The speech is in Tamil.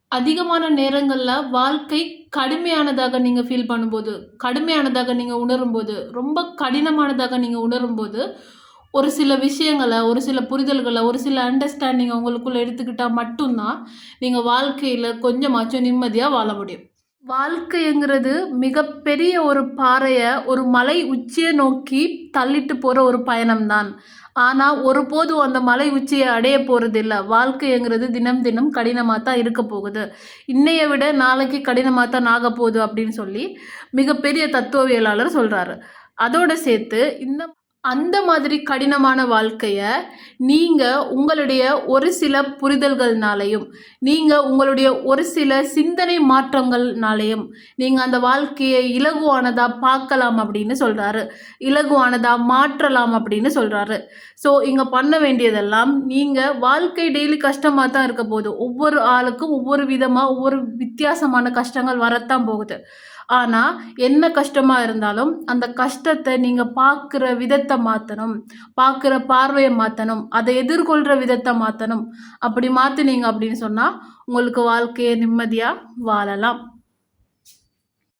அதிகமான நேரங்கள்ல வாழ்க்கை கடுமையானதாக நீங்க ஃபீல் பண்ணும்போது, கடுமையானதாக நீங்க உணரும்போது, ரொம்ப கடினமானதாக நீங்க உணரும்போது, ஒரு சில விஷயங்கள, ஒரு சில புரிதல்கள, ஒரு சில அண்டர்ஸ்டாண்டிங்க உங்களுக்குள்ள எடுத்துக்கிட்டா மட்டும் தான், நீங்க வாழ்க்கையில கொஞ்சமாச்சும் நிம்மதியா வாழ முடியும். வாழ்க்கைங்கிறது மிகப்பெரிய ஒரு பாறைய, ஒரு மலை உச்சிய நோக்கி தள்ளிட்டு போற ஒரு பயணம் தான். ஆனா, ஒருபோதும் அந்த மலை உச்சிய அடைய போறதில்ல. வாழ்க்கைங்கிறது தினம் தினம் கடினமா தான் இருக்க போகுது. இன்னைய விட நாளைக்கு கடினமா தான் ஆகப்போகுது அப்படின்னு சொல்லி மிகப்பெரிய தத்துவவியலாளர் சொல்றாரு. அதோட சேர்த்து இந்த அந்த மாதிரி கடினமான வாழ்க்கைய, நீங்க உங்களுடைய ஒரு சில புரிதல்கள்னாலயும், நீங்க உங்களுடைய ஒரு சில சிந்தனை மாற்றங்கள்னாலயும், நீங்க அந்த வாழ்க்கைய இலகுவானதா பார்க்கலாம் அப்படின்னு சொல்றாரு. இலகுவானதா மாற்றலாம் அப்படின்னு சொல்றாரு. ஸோ, இங்க பண்ண வேண்டியதெல்லாம், நீங்க வாழ்க்கை டெய்லி கஷ்டமா தான் இருக்க போது. ஒவ்வொரு ஆளுக்கும் ஒவ்வொரு விதமா, ஒவ்வொரு வித்தியாசமான கஷ்டங்கள் வரத்தான் போகுது. ஆனா, என்ன கஷ்டமா இருந்தாலும், அந்த கஷ்டத்த நீங்க பார்க்குற விதத்த மாத்தணும். பார்க்குற பார்வைய மாத்தணும். அத எதிர்கொள்ற விதத்த மாத்தணும். அப்படி மாத்துனீங்க அப்படின்னு சொன்னா, உங்களுக்கு வாழ்க்கைய நிம்மதியா வாழலாம்.